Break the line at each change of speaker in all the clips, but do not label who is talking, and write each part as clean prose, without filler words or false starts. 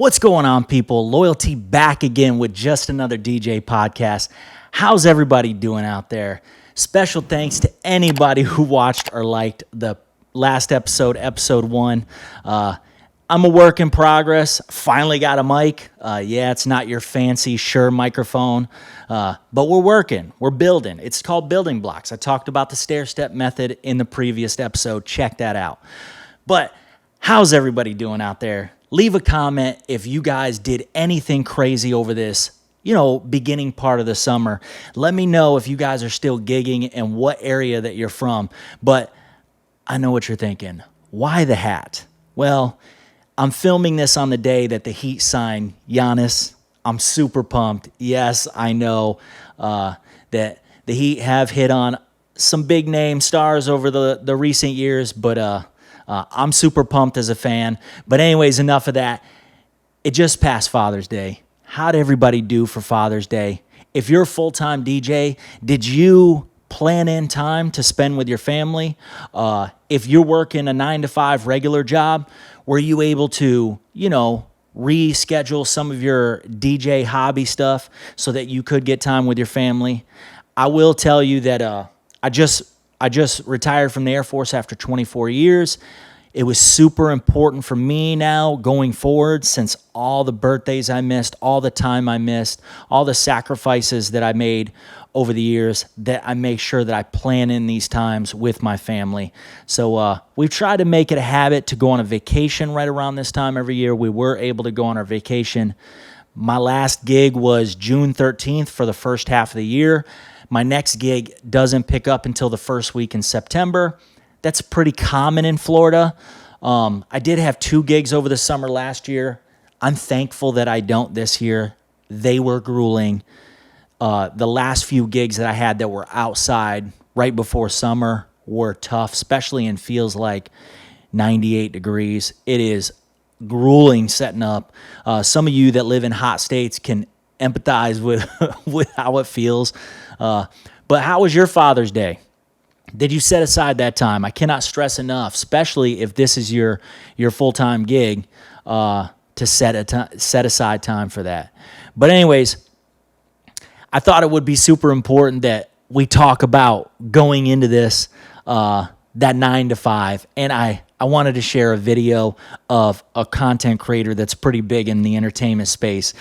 What's going on, people? Loyalty back again with just another DJ podcast. How's everybody doing out there? Special thanks to anybody who watched or liked the last episode, episode 1. I'm a work in progress. Finally got a mic. It's not your fancy Shure microphone, but we're working. We're building. It's called building blocks. I talked about the stairstep method in the previous episode. Check that out. But how's everybody doing out there? Leave a comment if you guys did anything crazy over this, beginning part of the summer. Let me know if you guys are still gigging and what area that you're from. But I know what you're thinking. Why the hat? Well, I'm filming this on the day that the Heat signed Giannis. I'm super pumped. Yes, I know that the Heat have hit on some big name stars over the recent years, but I'm super pumped as a fan. But anyways, enough of that. It just passed Father's Day. How'd everybody do for Father's Day? If you're a full-time DJ, did you plan in time to spend with your family? If you're working a 9-to-5 regular job, were you able to, reschedule some of your DJ hobby stuff so that you could get time with your family? I will tell you that I just retired from the Air Force after 24 years. It was super important for me now going forward, since all the birthdays I missed, all the time I missed, all the sacrifices that I made over the years, that I make sure that I plan in these times with my family. So we've tried to make it a habit to go on a vacation right around this time every year. We were able to go on our vacation. My last gig was June 13th for the first half of the year. My next gig doesn't pick up until the first week in September. That's pretty common in Florida. I did have 2 gigs over the summer last year. I'm thankful that I don't this year. They were grueling. The last few gigs that I had that were outside right before summer were tough, especially in feels like 98 degrees. It is grueling setting up. Some of you that live in hot states can empathize with with how it feels. But how was your Father's Day? Did you set aside that time? I cannot stress enough, especially if this is your full-time gig, to set aside time for that. But anyways, I thought it would be super important that we talk about going into this, that 9-to-5. And I wanted to share a video of a content creator that's pretty big in the entertainment space.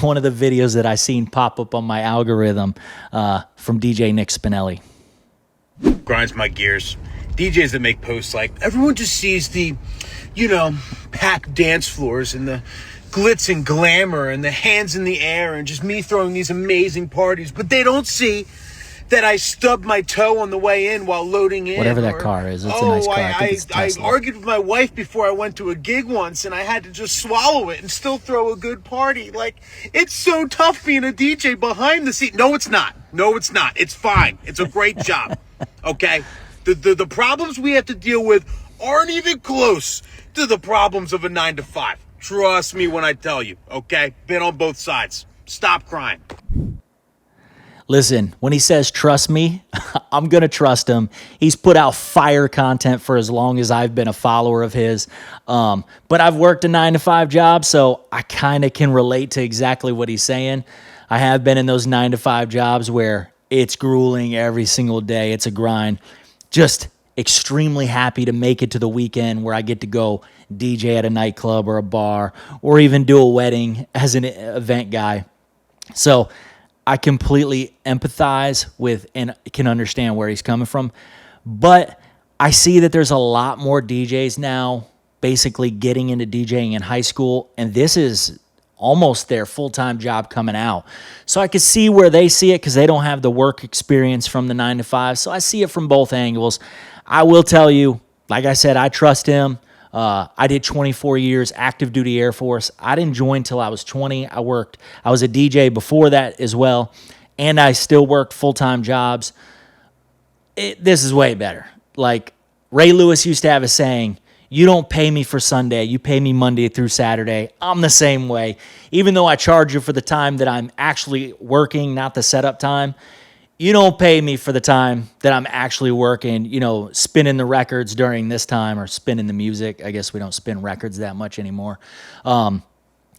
One of the videos that I seen pop up on my algorithm from DJ Nick Spinelli.
Grinds my gears. DJs that make posts like, everyone just sees the, packed dance floors and the glitz and glamour and the hands in the air and just me throwing these amazing parties, but they don't see that I stubbed my toe on the way in while loading in.
Whatever that car is. It's a nice car.
I argued with my wife before I went to a gig once, and I had to just swallow it and still throw a good party. Like, it's so tough being a DJ behind the scene. No, it's not. It's fine. It's a great job. Okay? The problems we have to deal with aren't even close to the problems of a 9-to-5. Trust me when I tell you, okay? Been on both sides. Stop crying.
Listen, when he says trust me, I'm going to trust him. He's put out fire content for as long as I've been a follower of his. But I've worked a 9-to-5 job, so I kind of can relate to exactly what he's saying. I have been in those 9-to-5 jobs where it's grueling every single day. It's a grind. Just extremely happy to make it to the weekend where I get to go DJ at a nightclub or a bar or even do a wedding as an event guy. So I completely empathize with and can understand where he's coming from. But I see that there's a lot more DJs now basically getting into DJing in high school, and this is almost their full-time job coming out. So I could see where they see it because they don't have the work experience from the 9-to-5. So I see it from both angles. I will tell you, like I said, I trust him. I did 24 years active duty Air Force. I didn't join till I was 20. I was a DJ before that as well, and I still worked full-time jobs. This is way better. Like Ray Lewis used to have a saying, you don't pay me for Sunday, you pay me Monday through Saturday. I'm the same way. Even though I charge you for the time that I'm actually working, not the setup time, you don't pay me for the time that I'm actually working, spinning the records during this time or spinning the music. I guess we don't spin records that much anymore.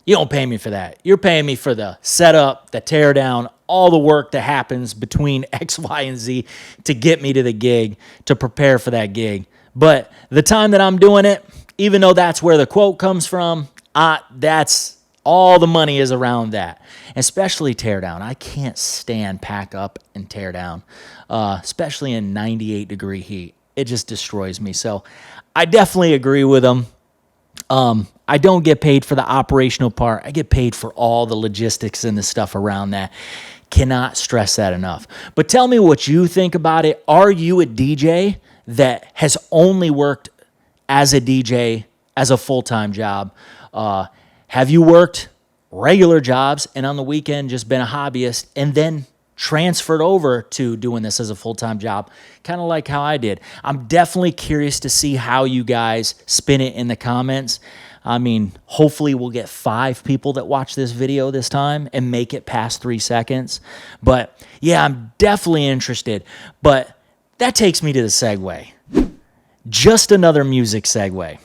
You don't pay me for that. You're paying me for the setup, the tear down, all the work that happens between X, Y, and Z to get me to the gig, to prepare for that gig. But the time that I'm doing it, even though that's where the quote comes from, that's all the money is around that. Especially tear down. I can't stand pack up and tear down, especially in 98-degree heat. It just destroys me. So I definitely agree with them. I don't get paid for the operational part. I get paid for all the logistics and the stuff around that. Cannot stress that enough. But tell me what you think about it. Are you a DJ that has only worked as a DJ as a full-time job? Have you worked regular jobs and on the weekend just been a hobbyist and then transferred over to doing this as a full-time job, kind of like how I did? I'm definitely curious to see how you guys spin it in the comments. I mean, hopefully we'll get 5 people that watch this video this time and make it past 3 seconds. But yeah, I'm definitely interested. But that takes me to the segue. Just another music segue.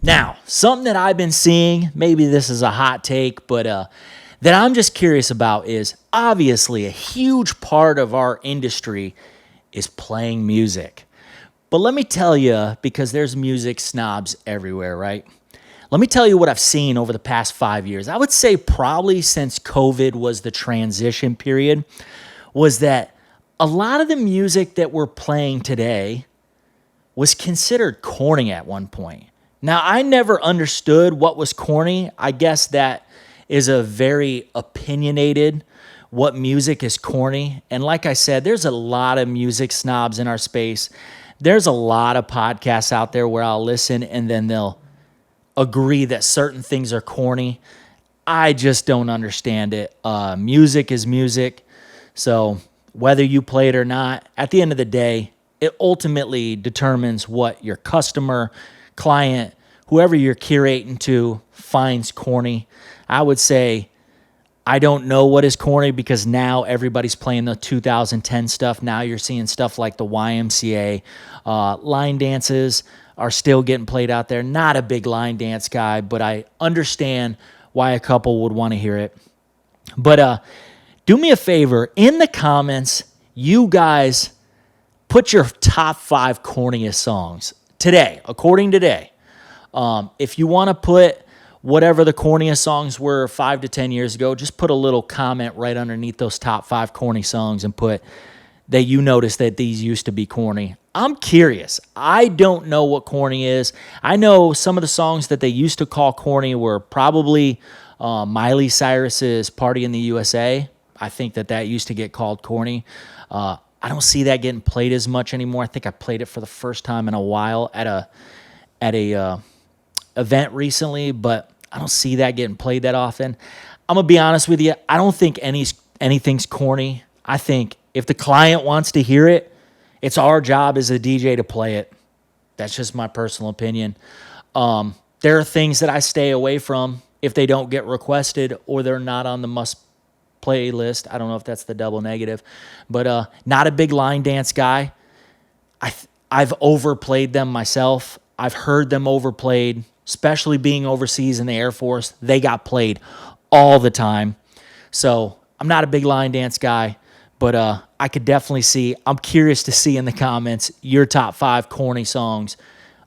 Now, something that I've been seeing, maybe this is a hot take, but that I'm just curious about is obviously a huge part of our industry is playing music. But let me tell you, because there's music snobs everywhere, right? Let me tell you what I've seen over the past 5 years. I would say probably since COVID was the transition period, was that a lot of the music that we're playing today was considered corny at one point. Now, I never understood what was corny. I guess that is a very opinionated, what music is corny. And like I said, there's a lot of music snobs in our space. There's a lot of podcasts out there where I'll listen and then they'll agree that certain things are corny. I just don't understand it. Music is music. So whether you play it or not, at the end of the day, it ultimately determines what your customer, client, whoever you're curating to finds corny. I would say I don't know what is corny because now everybody's playing the 2010 stuff. Now you're seeing stuff like the YMCA. Line dances are still getting played out there. Not a big line dance guy, but I understand why a couple would want to hear it. But do me a favor. In the comments, you guys put your top 5 corniest songs today, according to today. If you want to put whatever the corniest songs were 5 to 10 years ago, just put a little comment right underneath those top 5 corny songs and put that you noticed that these used to be corny. I'm curious. I don't know what corny is. I know some of the songs that they used to call corny were probably Miley Cyrus's Party in the USA. I think that used to get called corny. I don't see that getting played as much anymore. I think I played it for the first time in a while at a event recently, but I don't see that getting played that often. I'm going to be honest with you. I don't think anything's corny. I think if the client wants to hear it, it's our job as a DJ to play it. That's just my personal opinion. There are things that I stay away from if they don't get requested or they're not on the must play list. I don't know if that's the double negative, but not a big line dance guy. I've overplayed them myself. I've heard them overplayed, especially being overseas in the Air Force. They got played all the time. So I'm not a big line dance guy, but I could definitely see, I'm curious to see in the comments your top 5 corny songs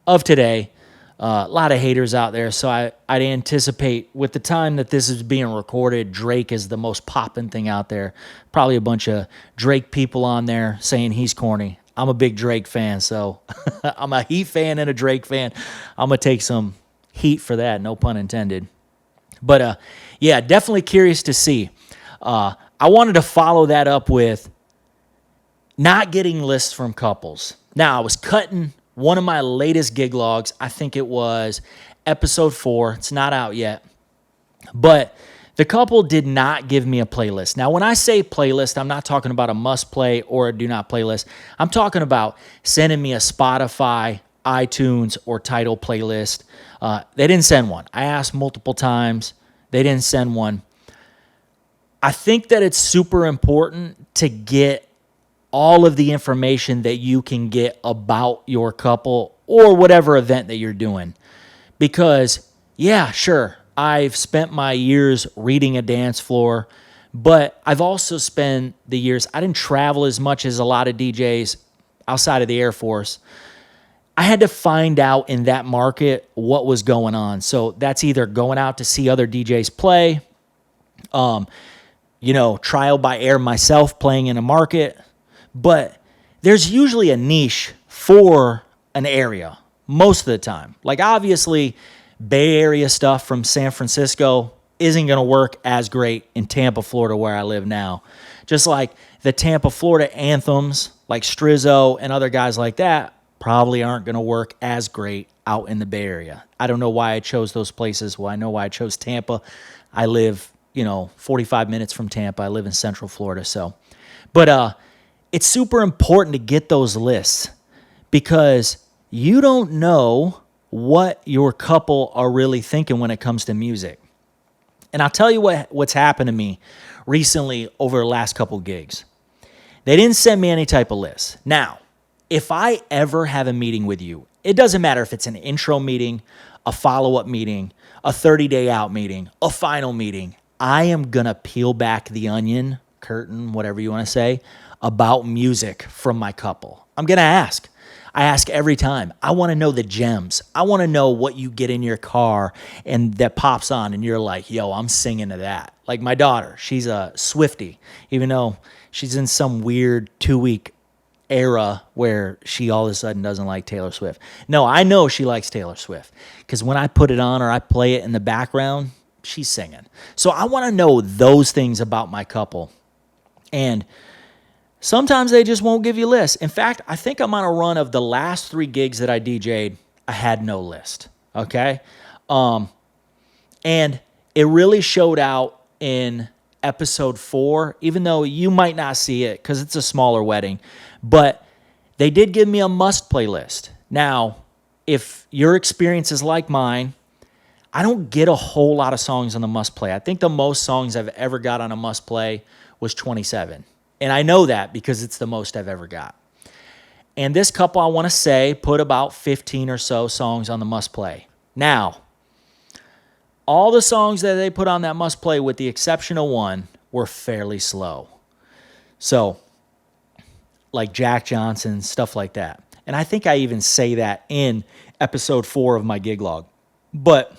of today. A lot of haters out there, so I'd anticipate with the time that this is being recorded, Drake is the most popping thing out there. Probably a bunch of Drake people on there saying he's corny. I'm a big Drake fan, so I'm a Heat fan and a Drake fan. I'm going to take some heat for that, no pun intended. But yeah, definitely curious to see. I wanted to follow that up with not getting lists from couples. Now, I was cutting one of my latest gig logs. I think it was episode 4. It's not out yet. But the couple did not give me a playlist. Now, when I say playlist, I'm not talking about a must play or a do not playlist. I'm talking about sending me a Spotify, iTunes, or Tidal playlist. They didn't send one. I asked multiple times. They didn't send one. I think that it's super important to get all of the information that you can get about your couple or whatever event that you're doing. Because, yeah, sure, I've spent my years reading a dance floor, but I've also spent the years, I didn't travel as much as a lot of DJs outside of the Air Force. I had to find out in that market what was going on. So that's either going out to see other DJs play, trial by air myself playing in a market. But there's usually a niche for an area most of the time. Like obviously, Bay Area stuff from San Francisco isn't going to work as great in Tampa, Florida, where I live now. Just like the Tampa, Florida anthems, like Strizzo and other guys like that, probably aren't going to work as great out in the Bay Area. I don't know why I chose those places. Well, I know why I chose Tampa. I live, 45 minutes from Tampa. I live in Central Florida. But it's super important to get those lists because you don't know what your couple are really thinking when it comes to music. And I'll tell you what's happened to me recently over the last couple gigs. They didn't send me any type of list. Now, if I ever have a meeting with you, it doesn't matter if it's an intro meeting, a follow-up meeting, a 30-day out meeting, a final meeting, I am going to peel back the onion, curtain, whatever you want to say, about music from my couple. I'm going to ask. I ask every time. I want to know the gems. I want to know what you get in your car and that pops on and you're like, yo, I'm singing to that. Like my daughter, she's a Swiftie, even though she's in some weird 2-week era where she all of a sudden doesn't like Taylor Swift. No, I know she likes Taylor Swift because when I put it on or I play it in the background, she's singing. So I want to know those things about my couple. And sometimes they just won't give you lists. In fact, I think I'm on a run of the last 3 gigs that I DJ'd, I had no list, okay? And it really showed out in episode 4, even though you might not see it because it's a smaller wedding. But they did give me a must play list. Now, if your experience is like mine, I don't get a whole lot of songs on the must play. I think the most songs I've ever got on a must play was 27. And I know that because it's the most I've ever got. And this couple, I want to say, put about 15 or so songs on the must play. Now, all the songs that they put on that must play, with the exception of one, were fairly slow. So, like Jack Johnson, stuff like that. And I think I even say that in episode 4 of my gig log. But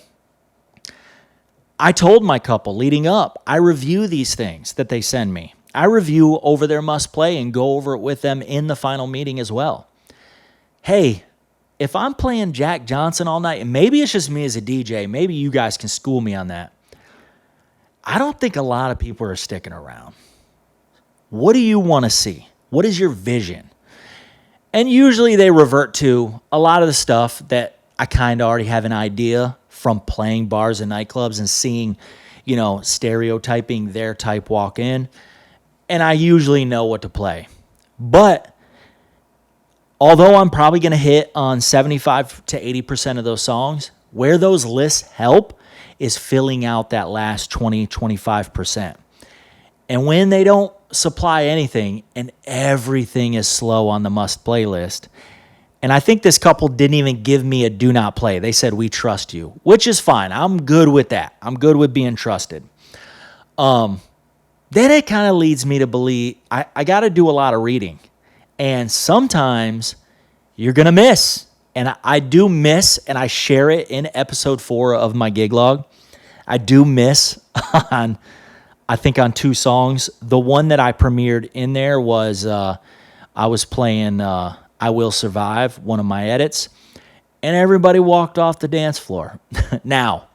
I told my couple leading up, I review these things that they send me. I review over their must play and go over it with them in the final meeting as well. Hey, if I'm playing Jack Johnson all night, and maybe it's just me as a DJ, maybe you guys can school me on that. I don't think a lot of people are sticking around. What do you want to see? What is your vision? And usually they revert to a lot of the stuff that I kind of already have an idea from playing bars and nightclubs and seeing, stereotyping their type walk in. And I usually know what to play. But although I'm probably going to hit on 75 to 80% of those songs, where those lists help is filling out that last 20, 25%. And when they don't supply anything and everything is slow on the must play list, and I think this couple didn't even give me a do not play. They said, we trust you, which is fine. I'm good with that. I'm good with being trusted. Then it kind of leads me to believe I got to do a lot of reading. And sometimes you're going to miss. And I do miss, and I share it in episode 4 of my gig log. I do miss on 2 songs. The one that I premiered in there was I was playing I Will Survive, one of my edits, and everybody walked off the dance floor. Now,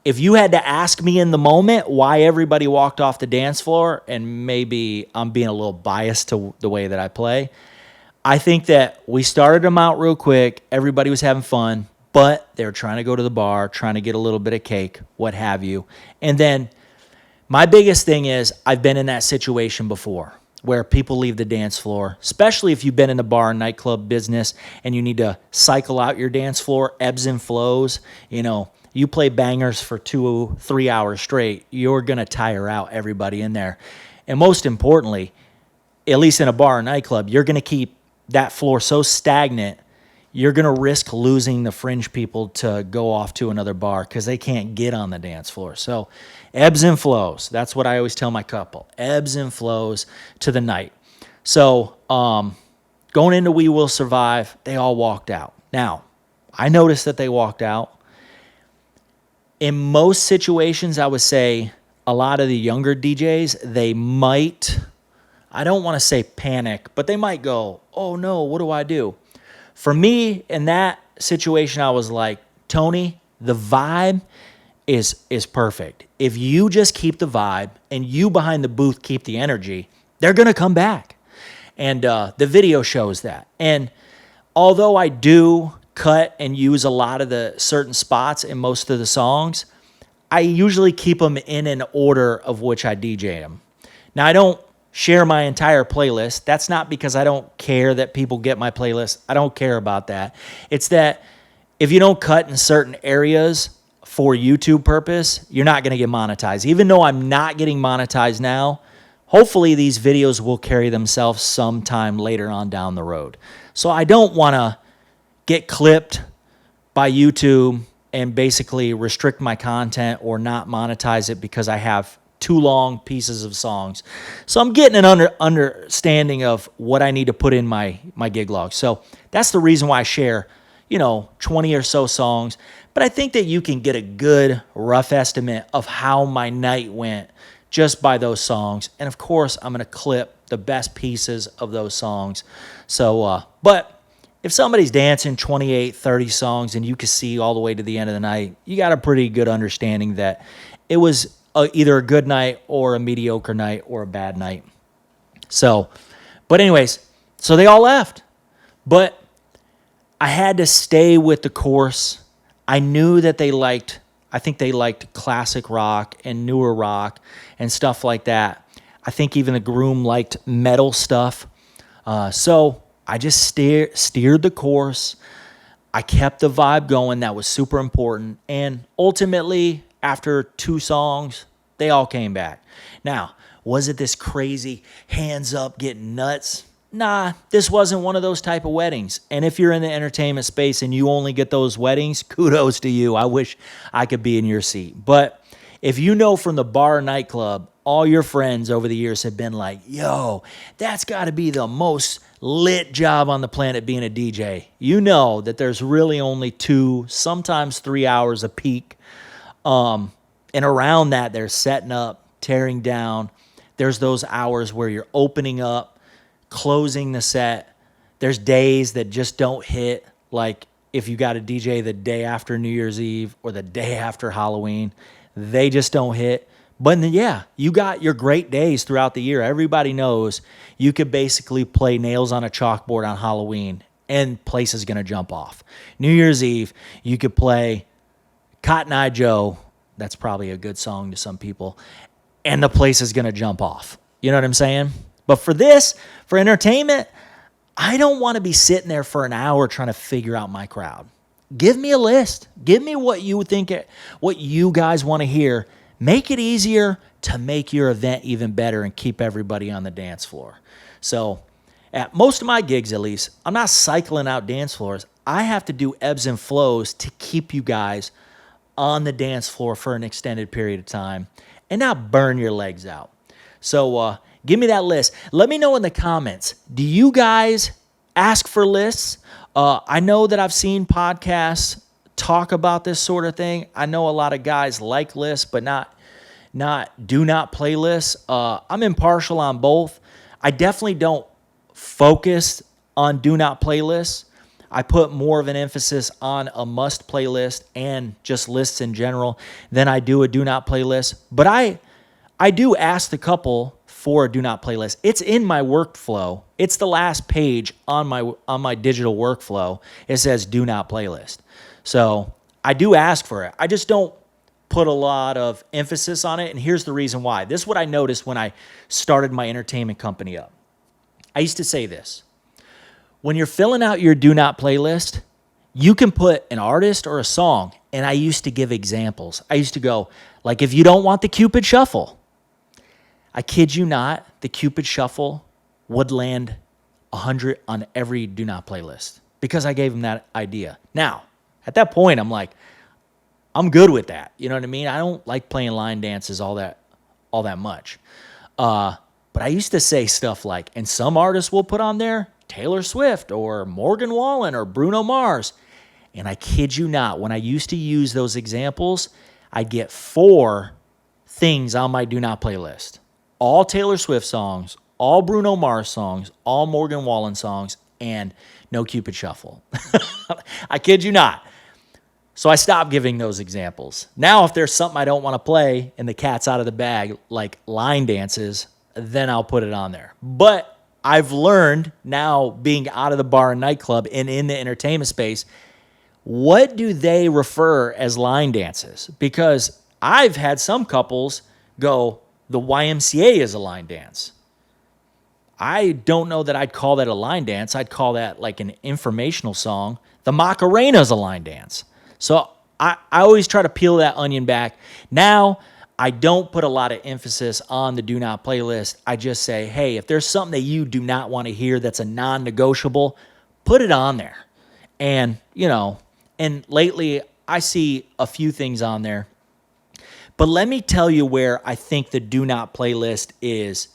if you had to ask me in the moment why everybody walked off the dance floor, and maybe I'm being a little biased to the way that I play, I think that we started them out real quick. Everybody was having fun, but they were trying to go to the bar, trying to get a little bit of cake, what have you. And then my biggest thing is I've been in that situation before where people leave the dance floor, especially if you've been in the bar and nightclub business and you need to cycle out your dance floor, ebbs and flows. You play bangers for 2-3 hours straight, you're going to tire out everybody in there. And most importantly, at least in a bar or nightclub, you're going to keep that floor so stagnant, you're going to risk losing the fringe people to go off to another bar because they can't get on the dance floor. So ebbs and flows. That's what I always tell my couple. Ebbs and flows to the night. So going into We Will Survive, they all walked out. Now, I noticed that they walked out. In most situations, I would say a lot of the younger DJs, they might, I don't want to say panic, but they might go, oh no, what do I do? For me, in that situation, I was like, Tony, the vibe is perfect. If you just keep the vibe and you behind the booth keep the energy, they're going to come back. And the video shows that. And although I do cut and use a lot of the certain spots in most of the songs, I usually keep them in an order of which I DJ them. Now, I don't share my entire playlist. That's not because I don't care that people get my playlist. I don't care about that. It's that if you don't cut in certain areas for YouTube purpose, you're not going to get monetized. Even though I'm not getting monetized now, hopefully these videos will carry themselves sometime later on down the road. So I don't want to get clipped by YouTube and basically restrict my content or not monetize it because I have too long pieces of songs. So I'm getting an understanding of what I need to put in my gig log. So that's the reason why I share, 20 or so songs. But I think that you can get a good rough estimate of how my night went just by those songs. And of course, I'm going to clip the best pieces of those songs. So, but if somebody's dancing 28, 30 songs and you can see all the way to the end of the night, you got a pretty good understanding that it was either a good night or a mediocre night or a bad night. So, but anyways, so they all left. But I had to stay with the course. I knew that I think they liked classic rock and newer rock and stuff like that. I think even the groom liked metal stuff. So I just steered the course. I kept the vibe going. That was super important. And ultimately, after 2 songs, they all came back. Now, was it this crazy hands up, getting nuts? Nah, this wasn't one of those type of weddings. And if you're in the entertainment space and you only get those weddings, kudos to you. I wish I could be in your seat. But if you know from the bar or nightclub, all your friends over the years have been like, yo, that's got to be the most lit job on the planet being a DJ. You know that there's really only 2, sometimes 3 hours a peak. And around that, they're setting up, tearing down. There's those hours where you're opening up, closing the set. There's days that just don't hit, like if you got a DJ the day after New Year's Eve or the day after Halloween, they just don't hit. But then, yeah, you got your great days throughout the year. Everybody knows you could basically play nails on a chalkboard on Halloween and place is going to jump off. New Year's Eve, you could play Cotton Eye Joe. That's probably a good song to some people. And the place is going to jump off. You know what I'm saying? But for entertainment, I don't want to be sitting there for an hour trying to figure out my crowd. Give me a list. Give me what you think, what you guys want to hear. Make it easier to make your event even better and keep everybody on the dance floor. So at most of my gigs, at least, I'm not cycling out dance floors. I have to do ebbs and flows to keep you guys on the dance floor for an extended period of time and not burn your legs out. So give me that list. Let me know in the comments. Do you guys ask for lists? I know that I've seen podcasts talk about this sort of thing. I know a lot of guys like lists, but do not play lists. I'm impartial on both. I definitely don't focus on do not play lists. I put more of an emphasis on a must playlist and just lists in general than I do a do not playlist. But I do ask the couple for a do not playlist. It's in my workflow. It's the last page on my digital workflow. It says do not playlist. So I do ask for it. I just don't put a lot of emphasis on it. And here's the reason why. This is what I noticed when I started my entertainment company up. I used to say this. When you're filling out your do not playlist, you can put an artist or a song. And I used to give examples. I used to go, like, if you don't want the Cupid Shuffle, I kid you not, the Cupid Shuffle would land 100 on every do not playlist. because I gave him that idea. Now, at that point, I'm like, I'm good with that. You know what I mean? I don't like playing line dances all that much. But I used to say stuff like, and some artists will put on there Taylor Swift or Morgan Wallen or Bruno Mars. And I kid you not, when I used to use those examples, I'd get 4 things on my do not play list. All Taylor Swift songs, all Bruno Mars songs, all Morgan Wallen songs, and no Cupid Shuffle. I kid you not. So I stopped giving those examples. Now, if there's something I don't want to play and the cat's out of the bag, like line dances, then I'll put it on there. But I've learned now, being out of the bar and nightclub and in the entertainment space, what do they refer as line dances? Because I've had some couples go, the YMCA is a line dance. I don't know that I'd call that a line dance. I'd call that like an informational song. The Macarena is a line dance. So I always try to peel that onion back. Now, I don't put a lot of emphasis on the do not playlist. I just say, hey, if there's something that you do not want to hear that's a non-negotiable, put it on there. And, and lately I see a few things on there. But let me tell you where I think the do not playlist is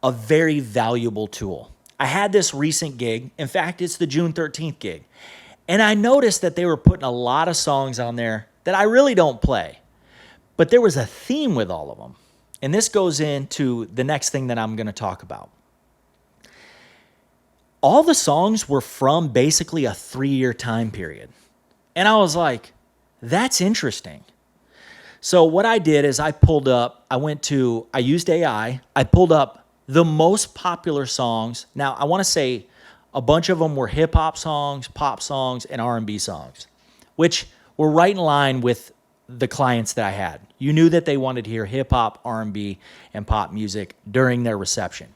a very valuable tool. I had this recent gig. In fact, it's the June 13th gig. And I noticed that they were putting a lot of songs on there that I really don't play. But there was a theme with all of them. And this goes into the next thing that I'm going to talk about. All the songs were from basically a 3-year time period. And I was like, that's interesting. So what I did is I used AI. I pulled up the most popular songs. Now, I want to say a bunch of them were hip-hop songs, pop songs, and R&B songs, which were right in line with the clients that I had. You knew that they wanted to hear hip-hop, R&B, and pop music during their reception.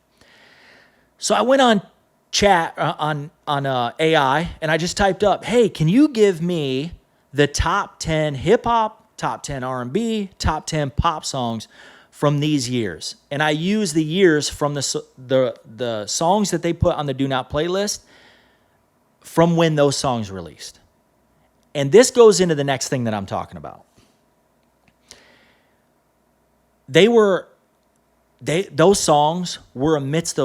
So I went on chat on AI, and I just typed up, hey, can you give me the top 10 hip-hop, top 10 R&B, top 10 pop songs from these years? And I use the years from the songs that they put on the do not playlist from when those songs released. And this goes into the next thing that I'm talking about. Those songs were amidst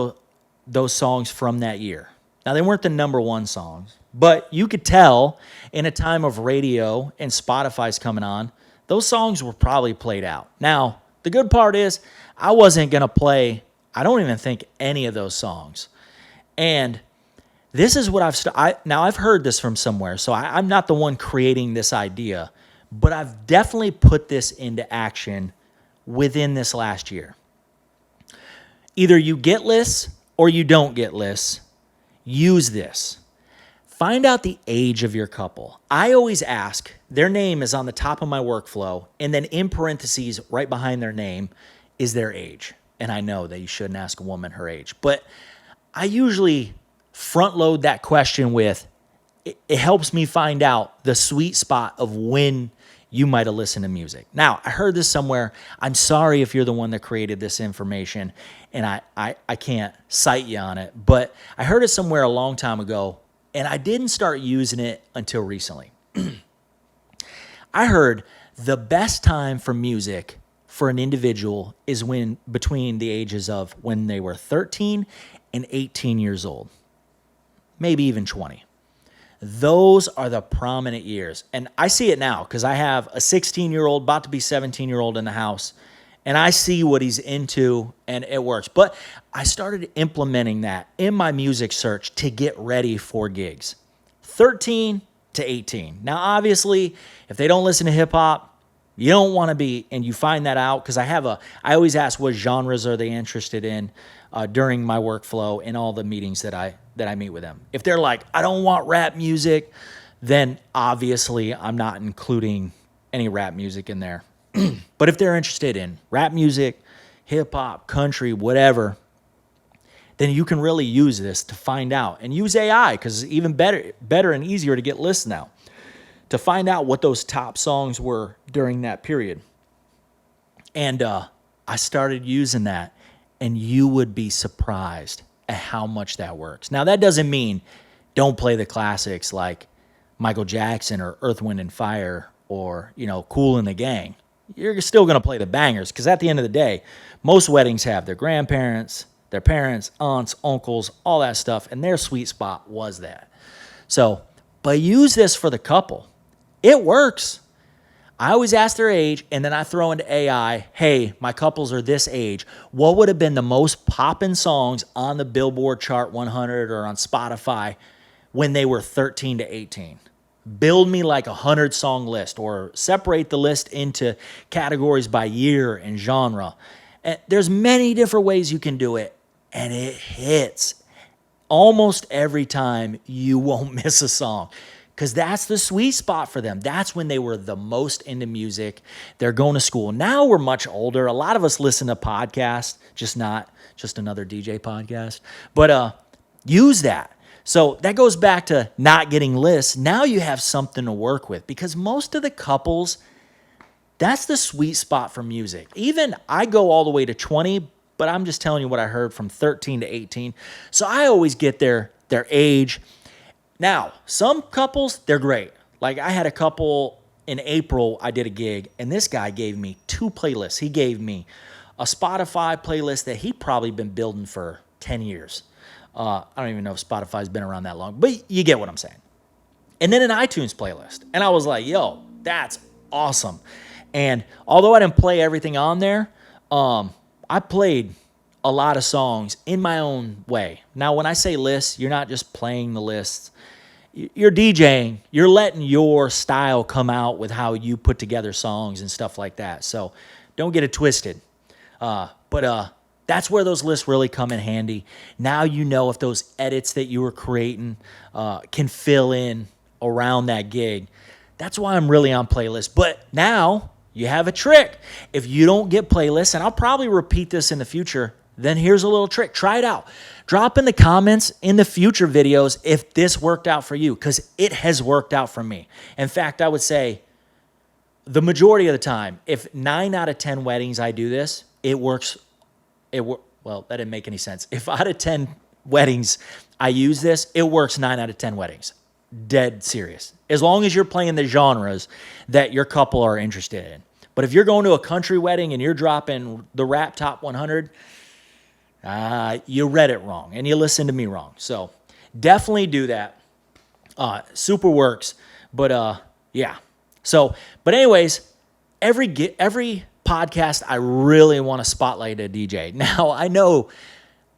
those songs from that year. Now, they weren't the number one songs, but you could tell in a time of radio and Spotify's coming on, those songs were probably played out. Now, the good part is I wasn't going to play, I don't even think, any of those songs. And this is what I've heard this from somewhere, so I'm not the one creating this idea, but I've definitely put this into action within this last year. Either you get lists or you don't get lists. Use this. Find out the age of your couple. I always ask, their name is on the top of my workflow, and then in parentheses right behind their name is their age. And I know that you shouldn't ask a woman her age, but I usually front load that question with, it helps me find out the sweet spot of when you might have listened to music. Now, I heard this somewhere. I'm sorry if you're the one that created this information, and I can't cite you on it, but I heard it somewhere a long time ago, and I didn't start using it until recently. I heard the best time for music for an individual is when between the ages of when they were 13 and 18 years old, maybe even 20. Those are the prominent years. And I see it now because I have a 16-year-old, about to be 17-year-old in the house, and I see what he's into, and it works. But I started implementing that in my music search to get ready for gigs. 13 to 18. Now, obviously, if they don't listen to hip-hop, you don't want to be, and you find that out, because I always ask what genres are they interested in during my workflow and all the meetings that I meet with them. If they're like, I don't want rap music, then obviously I'm not including any rap music in there. But if they're interested in rap music, hip-hop, country, whatever, then you can really use this to find out. And use AI, because it's even better and easier to get lists now, to find out what those top songs were during that period. And I started using that, and you would be surprised at how much that works. Now, that doesn't mean don't play the classics like Michael Jackson or Earth, Wind, and Fire or, Kool and the Gang. You're still going to play the bangers because at the end of the day, most weddings have their grandparents, their parents, aunts, uncles, all that stuff, and their sweet spot was that. So, but use this for the couple. It works. I always ask their age, and then I throw into AI, hey, my couples are this age. What would have been the most poppin' songs on the Billboard Chart 100 or on Spotify when they were 13 to 18? Build me like 100-song list or separate the list into categories by year and genre. And there's many different ways you can do it, and it hits. Almost every time you won't miss a song because that's the sweet spot for them. That's when they were the most into music. They're going to school. Now we're much older. A lot of us listen to podcasts, not just another DJ podcast. But use that. So that goes back to not getting lists. Now you have something to work with because most of the couples, that's the sweet spot for music. Even I go all the way to 20, but I'm just telling you what I heard from 13 to 18. So I always get their age. Now, some couples, they're great. Like I had a couple in April, I did a gig, and this guy gave me 2 playlists. He gave me a Spotify playlist that he'd probably been building for 10 years. I don't even know if Spotify's been around that long, but you get what I'm saying. And then an iTunes playlist. And I was like, yo, that's awesome. And although I didn't play everything on there, I played a lot of songs in my own way. Now, when I say lists, you're not just playing the lists. You're DJing. You're letting your style come out with how you put together songs and stuff like that. So don't get it twisted. But that's where those lists really come in handy. Now you know if those edits that you were creating can fill in around that gig. That's why I'm really on playlists. But now you have a trick. If you don't get playlists, and I'll probably repeat this in the future, then here's a little trick. Try it out. Drop in the comments in the future videos if this worked out for you, because it has worked out for me. In fact, I would say the majority of the time, if 9 out of 10 weddings I do this, it works. Well, that didn't make any sense. If out of 10 weddings I use this, it works 9 out of 10 weddings. Dead serious. As long as you're playing the genres that your couple are interested in. But if you're going to a country wedding and you're dropping the rap top 100, you read it wrong and you listened to me wrong. So definitely do that. Super works. But yeah. So, but anyways, every podcast, I really want to spotlight a DJ. Now, I know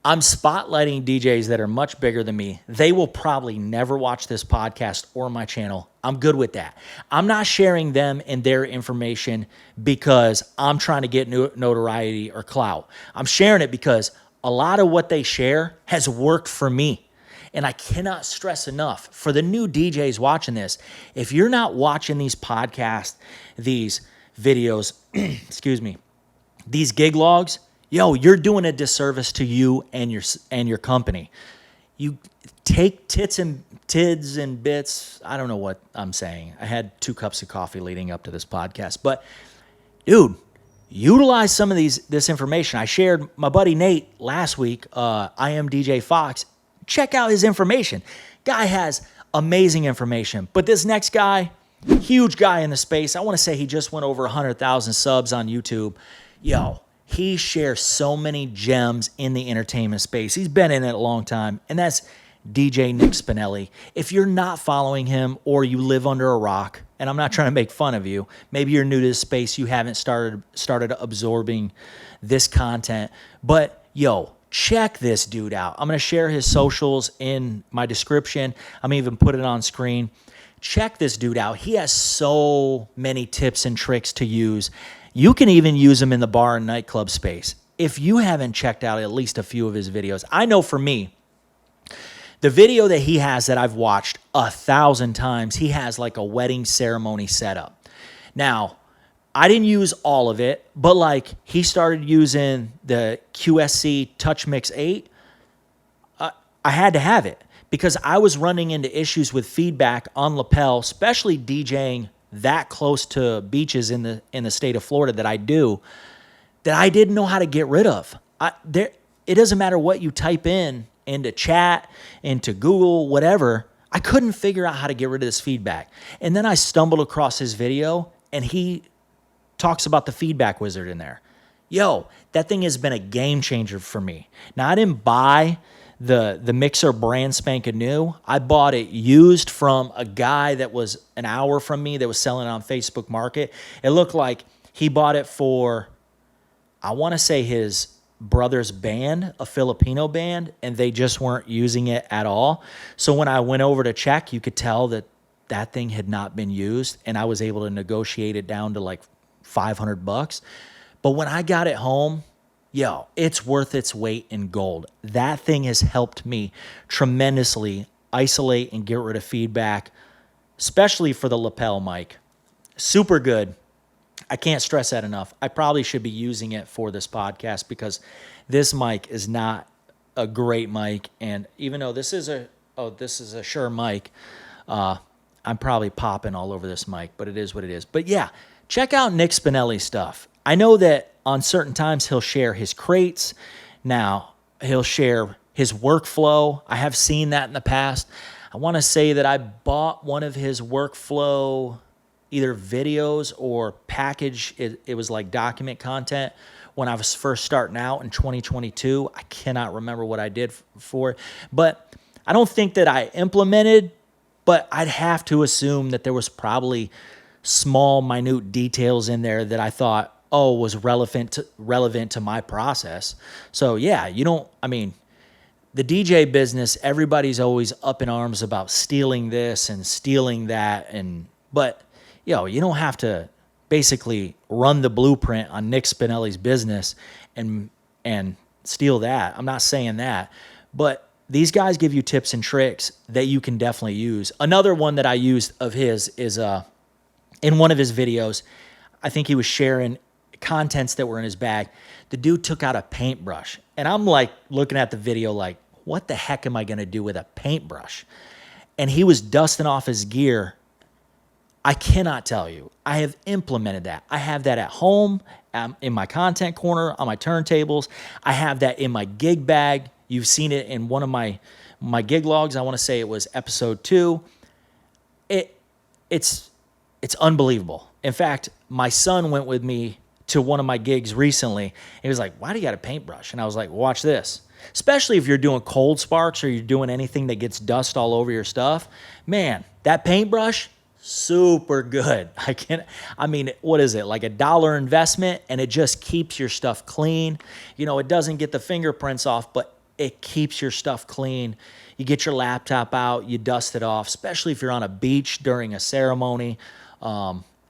I'm spotlighting DJs that are much bigger than me. They will probably never watch this podcast or my channel. I'm good with that. I'm not sharing them and their information because I'm trying to get notoriety or clout. I'm sharing it because a lot of what they share has worked for me. And I cannot stress enough for the new DJs watching this, if you're not watching these podcasts, these videos, excuse me, these gig logs, you're doing a disservice to you and your company. You take tids and bits. I don't know what I'm saying. I had 2 cups of coffee leading up to this podcast, but dude, utilize some of this information. I shared my buddy Nate last week. I am DJ Fox. Check out his information. Guy has amazing information, but this next guy, huge guy in the space. I want to say he just went over 100,000 subs on YouTube. He shares so many gems in the entertainment space. He's been in it a long time, and that's DJ Nick Spinelli. If you're not following him or you live under a rock, and I'm not trying to make fun of you, maybe you're new to this space, you haven't started absorbing this content, but check this dude out. I'm going to share his socials in my description. I'm even put it on screen. Check this dude out. He has so many tips and tricks to use. You can even use them in the bar and nightclub space. If you haven't checked out at least a few of his videos, I know for me, the video that he has that I've watched 1,000 times, he has like a wedding ceremony setup. Now, I didn't use all of it, but he started using the QSC Touch Mix 8. I had to have it because I was running into issues with feedback on lapel, especially DJing that close to beaches in the state of Florida that I do, that I didn't know how to get rid of. It doesn't matter what you type in into chat, into Google, whatever. I couldn't figure out how to get rid of this feedback. And then I stumbled across his video, and he talks about the feedback wizard in there. Yo, that thing has been a game changer for me. Now, I didn't buy the mixer brand spanking new. I bought it used from a guy that was an hour from me that was selling it on Facebook Market. It looked like he bought it for, I want to say, his brother's band, a Filipino band, and they just weren't using it at all. So when I went over to check, you could tell that that thing had not been used, and I was able to negotiate it down to like $500. But when I got it home, yo, it's worth its weight in gold. That thing has helped me tremendously isolate and get rid of feedback, especially for the lapel mic. Super good. I can't stress that enough. I probably should be using it for this podcast because this mic is not a great mic. And even though this is a Shure mic, I'm probably popping all over this mic, but it is what it is. But yeah, check out Nick Spinelli's stuff. I know that on certain times he'll share his crates. Now he'll share his workflow. I have seen that in the past. I want to say that I bought one of his workflow either videos or package. It was like document content when I was first starting out in 2022. I cannot remember what I did for it, but I don't think that I implemented, but I'd have to assume that there was probably small, minute details in there that I thought, was relevant to my process. So yeah, the DJ business, everybody's always up in arms about stealing this and stealing that, but you don't have to basically run the blueprint on Nick Spinelli's business and steal that. I'm not saying that, but these guys give you tips and tricks that you can definitely use. Another one that I used of his is in one of his videos. I think he was sharing contents that were in his bag. The dude took out a paintbrush, and I'm like looking at the video like, what the heck am I going to do with a paintbrush? And he was dusting off his gear. I cannot tell you. I have implemented that. I have that at home, in my content corner, on my turntables. I have that in my gig bag. You've seen it in one of my gig logs. I want to say it was episode 2. It's unbelievable. In fact, my son went with me to one of my gigs recently. He was like, why do you got a paintbrush? And I was like, watch this. Especially if you're doing cold sparks or you're doing anything that gets dust all over your stuff. Man, that paintbrush, super good. What is it? Like $1 investment, and it just keeps your stuff clean. It doesn't get the fingerprints off, but it keeps your stuff clean. You get your laptop out, you dust it off, especially if you're on a beach during a ceremony.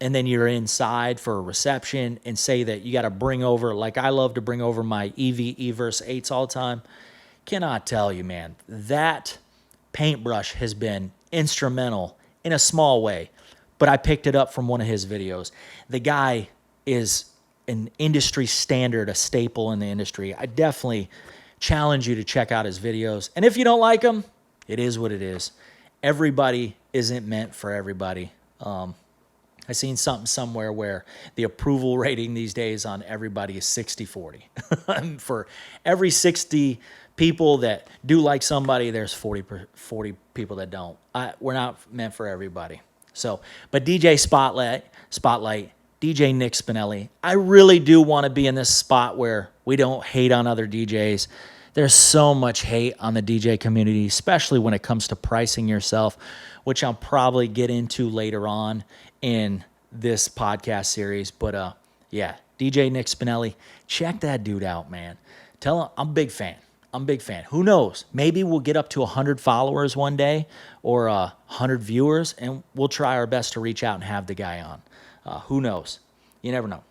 And then you're inside for a reception, and say that you got to bring over, like I love to bring over my EV Everse 8s all the time. Cannot tell you, man, that paintbrush has been instrumental in a small way, but I picked it up from one of his videos. The guy is an industry standard, a staple in the industry. I definitely challenge you to check out his videos. And if you don't like them, it is what it is. Everybody isn't meant for everybody. I seen something somewhere where the approval rating these days on everybody is 60-40. For every 60 people that do like somebody, there's 40 people that don't. We're not meant for everybody. So, but DJ Spotlight, DJ Nick Spinelli, I really do want to be in this spot where we don't hate on other DJs. There's so much hate on the DJ community, especially when it comes to pricing yourself, which I'll probably get into later on in this podcast series. But yeah, DJ Nick Spinelli, check that dude out, man. Tell him I'm a big fan. Who knows? Maybe we'll get up to 100 followers one day or 100 viewers, and we'll try our best to reach out and have the guy on. Who knows? You never know.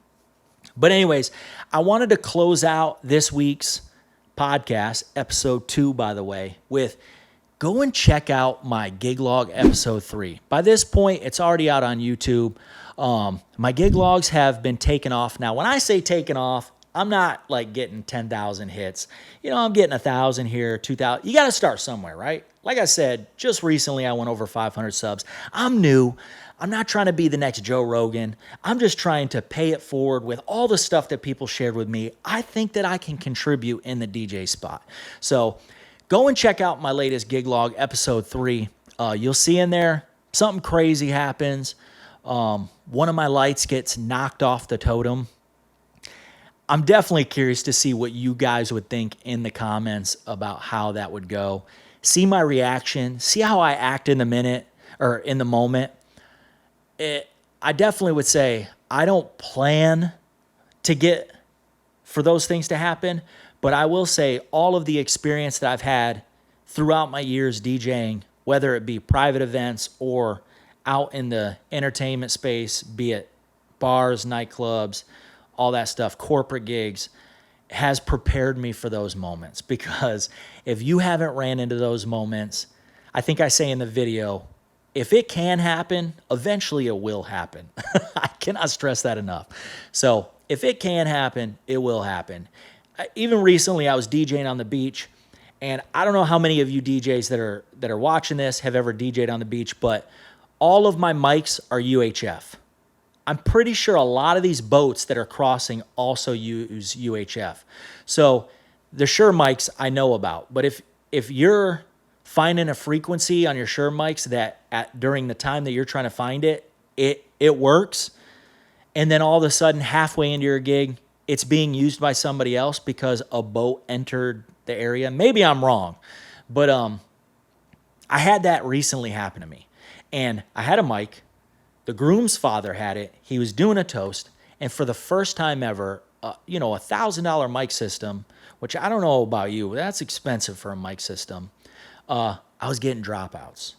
But anyways, I wanted to close out this week's podcast, episode 2, by the way, with go and check out my gig log episode 3. By this point, it's already out on YouTube. My gig logs have been taken off. Now, when I say taken off, I'm not like getting 10,000 hits. I'm getting 1,000 here, 2,000. You got to start somewhere, right? Like I said, just recently I went over 500 subs. I'm new. I'm not trying to be the next Joe Rogan. I'm just trying to pay it forward with all the stuff that people shared with me. I think that I can contribute in the DJ spot. So go and check out my latest gig log, episode 3. You'll see in there something crazy happens. One of my lights gets knocked off the totem. I'm definitely curious to see what you guys would think in the comments about how that would go. See my reaction. See how I act in the minute or in the moment. I definitely would say I don't plan to get for those things to happen, but I will say all of the experience that I've had throughout my years DJing, whether it be private events or out in the entertainment space, be it bars, nightclubs, all that stuff, corporate gigs, has prepared me for those moments. Because if you haven't ran into those moments, I think I say in the video, if it can happen, eventually it will happen. I cannot stress that enough. So if it can happen, it will happen. Even recently, I was DJing on the beach, and I don't know how many of you DJs that are watching this have ever DJed on the beach, but all of my mics are UHF. I'm pretty sure a lot of these boats that are crossing also use UHF. So the Shure mics I know about, but if you're finding a frequency on your Shure mics that during the time that you're trying to find it works, and then all of a sudden halfway into your gig, it's being used by somebody else because a boat entered the area. Maybe I'm wrong, but I had that recently happen to me. And I had a mic. The groom's father had it. He was doing a toast. And for the first time ever, a $1,000 mic system, which I don't know about you, but that's expensive for a mic system. I was getting dropouts.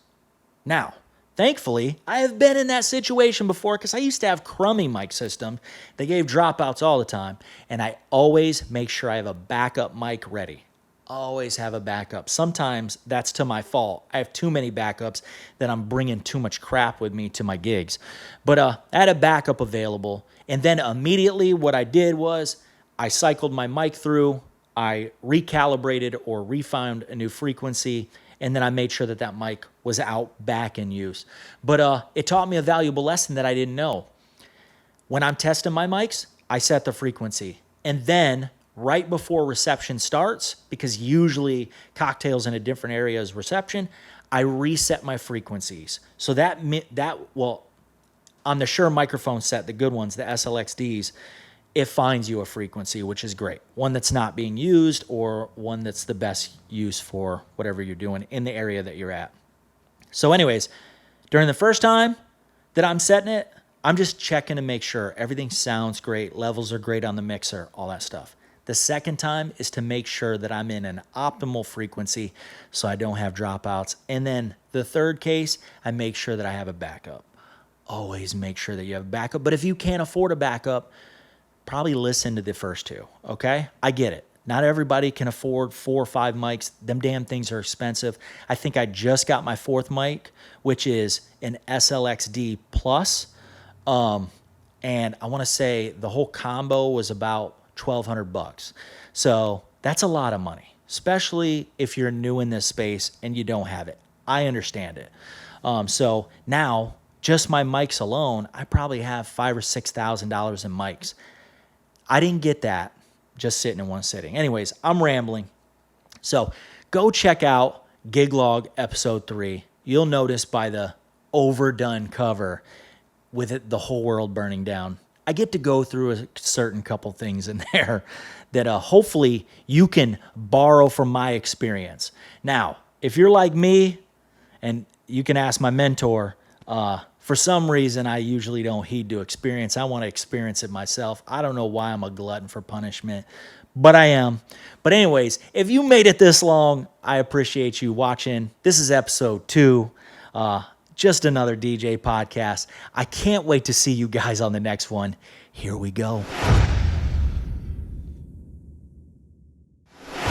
Now, thankfully, I have been in that situation before because I used to have crummy mic system. They gave dropouts all the time. And I always make sure I have a backup mic ready. Always have a backup. Sometimes that's to my fault. I have too many backups that I'm bringing too much crap with me to my gigs. But I had a backup available. And then immediately what I did was I cycled my mic through. I recalibrated or refound a new frequency. And then I made sure that mic was out back in use. But it taught me a valuable lesson that I didn't know. When I'm testing my mics, I set the frequency. And then right before reception starts, because usually cocktails in a different area is reception, I reset my frequencies. So on the Shure microphone set, the good ones, the SLXDs, it finds you a frequency, which is great. One that's not being used or one that's the best use for whatever you're doing in the area that you're at. So anyways, during the first time that I'm setting it, I'm just checking to make sure everything sounds great, levels are great on the mixer, all that stuff. The second time is to make sure that I'm in an optimal frequency so I don't have dropouts. And then the third case, I make sure that I have a backup. Always make sure that you have a backup. But if you can't afford a backup, probably listen to the first two, okay? I get it. Not everybody can afford 4 or 5 mics. Them damn things are expensive. I think I just got my 4th mic, which is an SLXD Plus. And I want to say the whole combo was about $1,200. So that's a lot of money, especially if you're new in this space and you don't have it. I understand it. So now just my mics alone, I probably have $5,000 or $6,000 in mics. I didn't get that just sitting in one sitting. Anyways, I'm rambling. So go check out Gig Log episode 3. You'll notice by the overdone cover with it, the whole world burning down. I get to go through a certain couple things in there that hopefully you can borrow from my experience. Now, if you're like me, and you can ask my mentor, for some reason I usually don't heed to experience. I want to experience it myself. I don't know why I'm a glutton for punishment, but I am. But anyways, if you made it this long, I appreciate you watching. This is episode 2. Just another DJ podcast. I can't wait to see you guys on the next one. Here we go.